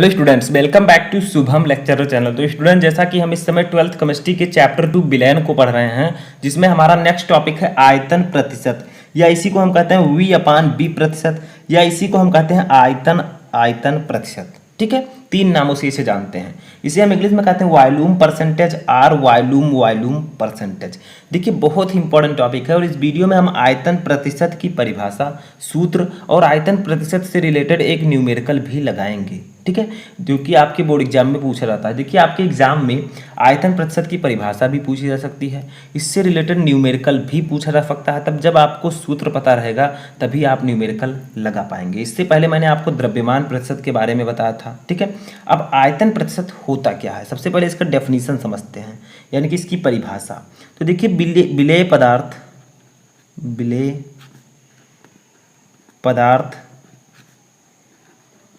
Hello students, welcome back to Shubham lecturer channel. तो student, जैसा कि हम इस समय 12th केमिस्ट्री के चैप्टर 2 विलयन को पढ़ रहे हैं, जिसमें हमारा नेक्स्ट टॉपिक है आयतन प्रतिशत, या इसी को हम कहते हैं V/B प्रतिशत, या इसी को हम कहते हैं आयतन प्रतिशत। ठीक है, तीन नामों से इसे जानते हैं। इसे हम इंग्लिश में कहते हैं वॉल्यूम परसेंटेज और वॉल्यूम परसेंटेज। देखिए, बहुत ही इंपॉर्टेंट टॉपिक है और इस वीडियो में हम आयतन प्रतिशत की परिभाषा, सूत्र और आयतन प्रतिशत से रिलेटेड एक न्यूमेरिकल भी लगाएंगे। ठीक है, जो कि आपके बोर्ड एग्जाम में पूछा जाता है। देखिए, आपके एग्जाम में आयतन प्रतिशत की परिभाषा भी पूछी जा सकती है, इससे रिलेटेड न्यूमेरिकल भी पूछा जा सकता है। तब जब आपको सूत्र पता रहेगा तभी आप न्यूमेरिकल लगा पाएंगे। इससे पहले मैंने आपको द्रव्यमान प्रतिशत के बारे में बताया था। ठीक है, अब आयतन प्रतिशत होता क्या है, सबसे पहले इसका डेफिनेशन समझते हैं, यानी कि इसकी परिभाषा। तो देखिए, विलेय पदार्थ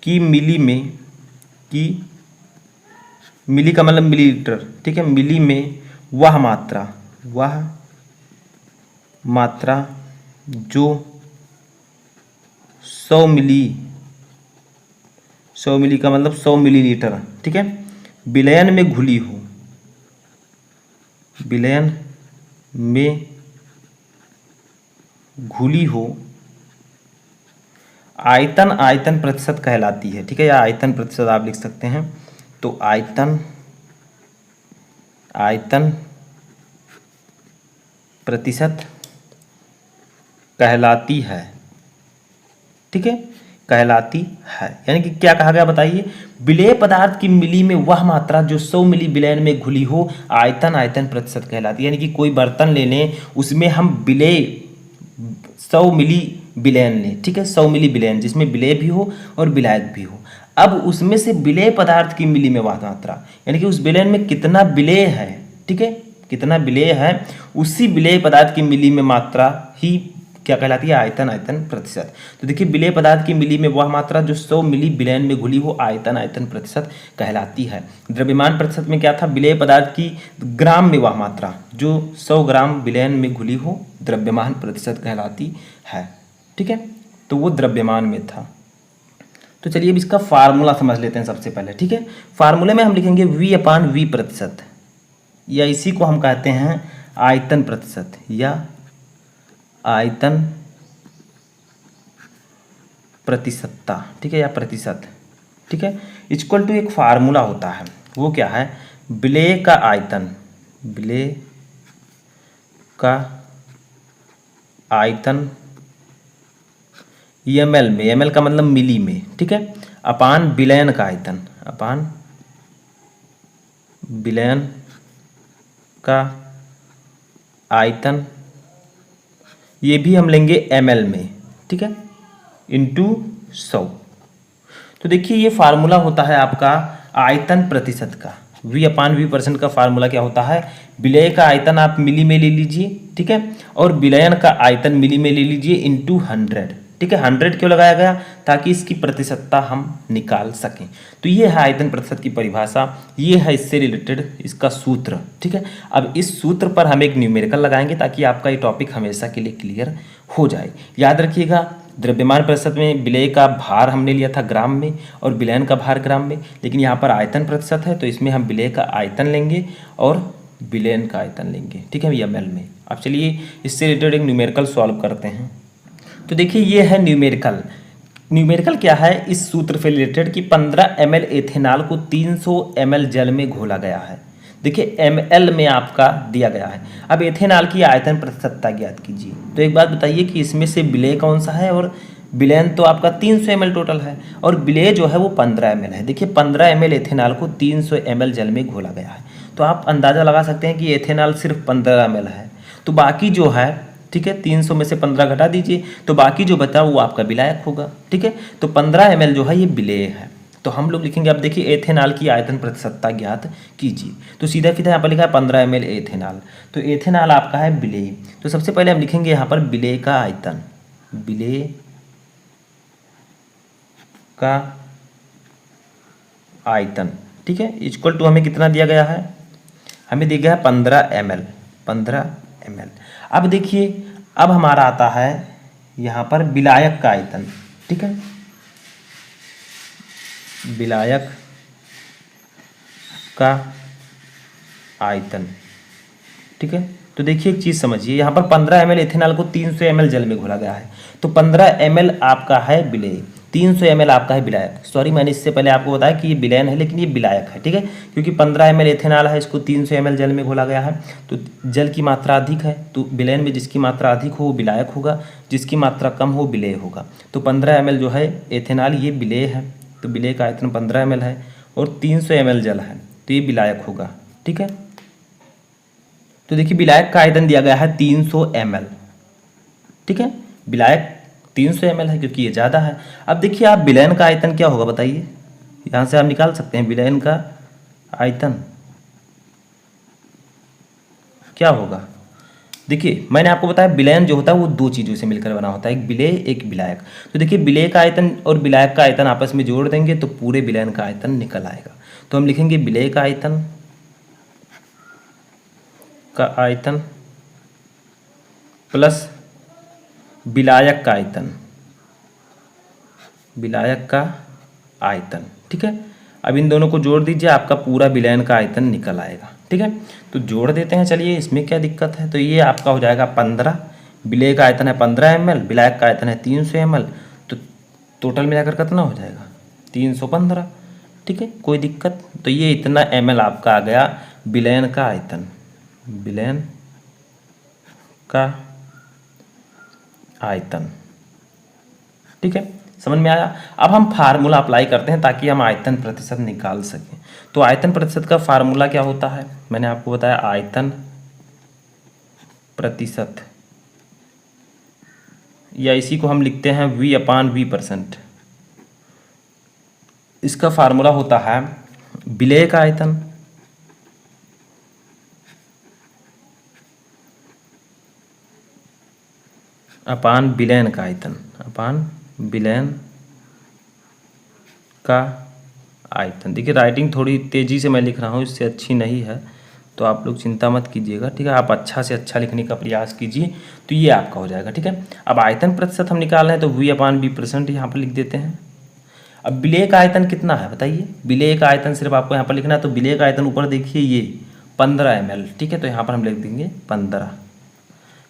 की मिली का मतलब मिलीलीटर। ठीक है, मिली में वह मात्रा जो 100 मिली का मतलब 100 मिलीलीटर। ठीक है, विलयन में घुली हो आयतन प्रतिशत कहलाती है। ठीक है, या आयतन प्रतिशत आप लिख सकते हैं। तो आयतन प्रतिशत कहलाती है। ठीक है, कहलाती है, यानी कि क्या कहा गया बताइए। विलेय पदार्थ की मिली में वह मात्रा जो 100 मिली विलयन में घुली हो आयतन प्रतिशत कहलाती है। यानी कि कोई बर्तन ले लें, उसमें हम विलेय 100 मिली विलयन लें। ठीक है, 100 मिली विलयन, जिसमें विलेय भी हो और विलायक भी हो। अब उसमें से विलेय पदार्थ की मिली में वह मात्रा, यानी कि उस विलयन में कितना विलेय है, ठीक है, कितना विलेय है, उसी विलेय पदार्थ की मिली में मात्रा ही क्या कहलाती है, आयतन प्रतिशत। तो देखिए, विलेय पदार्थ की मिली में वह मात्रा जो 100 मिली विलयन में घुली हो आयतन प्रतिशत कहलाती है। द्रव्यमान प्रतिशत में क्या था, विलेय पदार्थ की ग्राम में वह मात्रा जो 100 ग्राम विलयन में घुली हो द्रव्यमान प्रतिशत कहलाती है। ठीक है, तो वो द्रव्यमान में था। तो चलिए अब इसका फार्मूला समझ लेते हैं सबसे पहले। ठीक है, फार्मूले में हम लिखेंगे V/V प्रतिशत, या इसी को हम कहते हैं आयतन प्रतिशत या आयतन प्रतिशतता। ठीक है, या प्रतिशत। ठीक है, इक्वल टू एक फार्मूला होता है, वो क्या है, विलेय का आयतन ml में, ml का मतलब मिली में, ठीक है, अपान विलयन का आयतन, ये भी हम लेंगे ml में। ठीक है, इंटू 100। तो देखिए, ये फार्मूला होता है आपका आयतन प्रतिशत का। V/V% का फार्मूला क्या होता है, विलेय का आयतन आप मिली में ले लीजिए, ठीक है, और विलयन का आयतन मिली में ले लीजिए इंटू 100। ठीक है, 100 क्यों लगाया गया, ताकि इसकी प्रतिशतता हम निकाल सकें। तो ये है आयतन प्रतिशत की परिभाषा, ये है इससे रिलेटेड इसका सूत्र। ठीक है, अब इस सूत्र पर हम एक न्यूमेरिकल लगाएंगे ताकि आपका ये टॉपिक हमेशा के लिए क्लियर हो जाए। याद रखिएगा, द्रव्यमान प्रतिशत में विलेय का भार हमने लिया था ग्राम में और विलयन का भार ग्राम में, लेकिन यहाँ पर आयतन प्रतिशत है तो इसमें हम विलेय का आयतन लेंगे और विलयन का आयतन लेंगे। ठीक है, ml में। अब चलिए इससे रिलेटेड एक न्यूमेरिकल सॉल्व करते हैं। तो देखिए, ये है न्यूमेरिकल क्या है, इस सूत्र से रिलेटेड कि 15 ml एथेनॉल को 300 ml जल में घोला गया है। देखिए, ml में आपका दिया गया है। अब एथेनॉल की आयतन प्रतिशतता ज्ञात कीजिए। तो एक बात बताइए कि इसमें से विलेय कौन सा है, और विलयन तो आपका 300 ml टोटल है और विलेय जो है वो 15 ml है। देखिए, 15 ml एथेनॉल को 300 ml जल में घोला गया है, तो आप अंदाज़ा लगा सकते हैं कि एथेनॉल सिर्फ 15 ml है। तो बाकी जो है, ठीक है, 300 में से 15 घटा दीजिए तो बाकी जो बचा वो आपका विलायक होगा। ठीक है, तो 15 ml जो है ये विलेय है। तो हम लोग लिखेंगे, अब देखिए, एथेनॉल की आयतन प्रतिशतता ज्ञात कीजिए। तो सीधा सीधा यहाँ पर लिखा है 15 ml एथेनॉल, तो एथेनॉल आपका है विलेय। तो सबसे पहले हम लिखेंगे यहाँ पर विलेय का आयतन। ठीक है, इक्वल टू हमें कितना दिया गया है, हमें दिया गया है 15 ml। अब देखिए, अब हमारा आता है यहाँ पर विलायक का आयतन। ठीक है, विलायक का आयतन। ठीक है, तो देखिए एक चीज़ समझिए, यहाँ पर 15 ml इथेनॉल को 300 ml जल में घोला गया है, तो 15 ml आपका है विलेय, 300 ml आपका है विलायक। सॉरी, मैंने इससे पहले आपको बताया कि ये विलयन है लेकिन ये विलायक है। ठीक है, क्योंकि 15 ml इथेनॉल है, इसको 300 ml जल में घोला गया है, तो जल की मात्रा अधिक है, तो विलयन में जिसकी मात्रा अधिक हो वो विलायक होगा, जिसकी मात्रा कम हो विलेय होगा। तो 15 ml जो है इथेनॉल ये विलेय है, तो विलेय का आयतन 15 ml है, और 300 ml जल है तो ये विलायक होगा। ठीक है, तो देखिए विलायक का आयतन दिया गया है 300 ml। ठीक है, विलायक 300 ml है क्योंकि ये ज़्यादा है। अब देखिए आप विलयन का आयतन क्या होगा बताइए, यहाँ से आप निकाल सकते हैं विलयन का आयतन क्या होगा। देखिए मैंने आपको बताया विलयन जो होता है वो दो चीज़ों से मिलकर बना होता है, एक विलेय एक विलायक। तो देखिए विलेय का आयतन और विलायक का आयतन आपस में जोड़ देंगे तो पूरे विलयन का आयतन निकल आएगा। तो हम लिखेंगे विलेय का आयतन प्लस विलायक का आयतन। ठीक है, अब इन दोनों को जोड़ दीजिए, आपका पूरा विलयन का आयतन निकल आएगा। ठीक है, तो जोड़ देते हैं, चलिए इसमें क्या दिक्कत है। तो ये आपका हो जाएगा 15, विलेय का आयतन है 15 ml, विलायक का आयतन है 300 ml, तो टोटल मिलाकर कितना हो जाएगा 315। ठीक है, कोई दिक्कत। तो ये इतना ml आपका आ गया विलयन का आयतन, विलयन का आयतन। ठीक है, समझ में आया। अब हम फार्मूला अप्लाई करते हैं ताकि हम आयतन प्रतिशत निकाल सकें। तो आयतन प्रतिशत का फार्मूला क्या होता है, मैंने आपको बताया आयतन प्रतिशत, या इसी को हम लिखते हैं V/V%। इसका फार्मूला होता है विलेय का आयतन अपान विलयन का आयतन, अपान विलयन का आयतन। देखिए राइटिंग थोड़ी तेज़ी से मैं लिख रहा हूँ, इससे अच्छी नहीं है, तो आप लोग चिंता मत कीजिएगा। ठीक है, आप अच्छा से अच्छा लिखने का प्रयास कीजिए, तो ये आपका हो जाएगा। ठीक है, अब आयतन प्रतिशत हम निकाल रहे हैं तो V/V% यहाँ पर लिख देते हैं। अब विलेय का आयतन कितना है बताइए, विलेय का आयतन सिर्फ आपको यहाँ पर लिखना है। तो विलेय का आयतन ऊपर देखिए ये 15 ml। ठीक है, तो यहाँ पर हम लिख देंगे 15।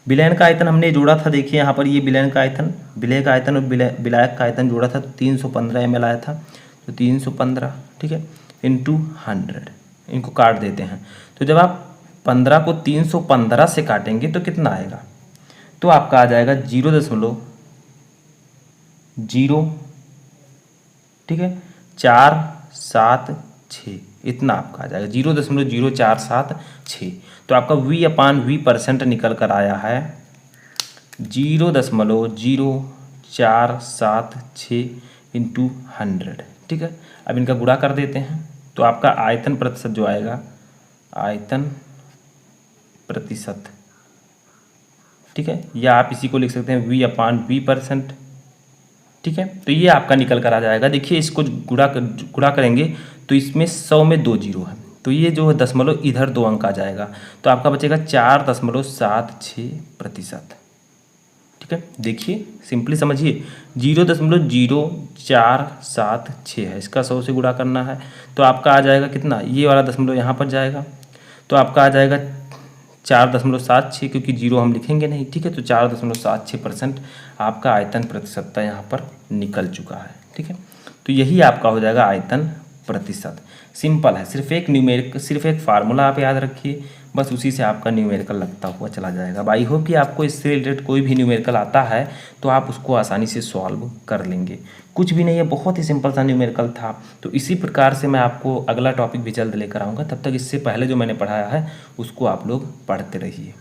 विलयन का आयतन हमने जोड़ा था, देखिए यहाँ पर ये विलयन का आयतन, विलेय का आयतन और विलायक का आयतन जोड़ा था तो 315 ml आया था, तो 315। ठीक है, इंटू 100, इनको काट देते हैं। तो जब आप 15 को 315 से काटेंगे तो कितना आएगा, तो आपका आ जाएगा 0.0, ठीक है, 476, इतना आपका आ जाएगा 0.0476। तो आपका V/V% निकल कर आया है 0.0476 इंटू 100। ठीक है, अब इनका गुणा कर देते हैं तो आपका आयतन प्रतिशत जो आएगा, आयतन प्रतिशत, ठीक है, या आप इसी को लिख सकते हैं V/V%। ठीक है, तो ये आपका निकल कर आ जाएगा। देखिए इसको गुणा करेंगे तो इसमें 100 में 2 जीरो है, तो ये जो है दशमलव इधर 2 अंक आ जाएगा, तो आपका बचेगा 4.76%। ठीक है, देखिए सिंपली समझिए 0.0476 है, इसका 100 से गुणा करना है तो आपका आ जाएगा कितना, ये वाला दशमलव यहाँ पर जाएगा तो आपका आ जाएगा 4.76, क्योंकि जीरो हम लिखेंगे नहीं। ठीक है, तो 4.76% आपका आयतन प्रतिशतता यहाँ पर निकल चुका है। ठीक है, तो यही आपका हो जाएगा आयतन प्रतिशत। सिंपल है, सिर्फ एक फार्मूला आप याद रखिए, बस उसी से आपका न्यूमेरिकल लगता हुआ चला जाएगा। आई होप कि आपको इससे रिलेटेड कोई भी न्यूमेरिकल आता है तो आप उसको आसानी से सॉल्व कर लेंगे। कुछ भी नहीं है, बहुत ही सिंपल सा न्यूमेरिकल था। तो इसी प्रकार से मैं आपको अगला टॉपिक भी जल्द लेकर आऊँगा, तब तक इससे पहले जो मैंने पढ़ाया है उसको आप लोग पढ़ते रहिए।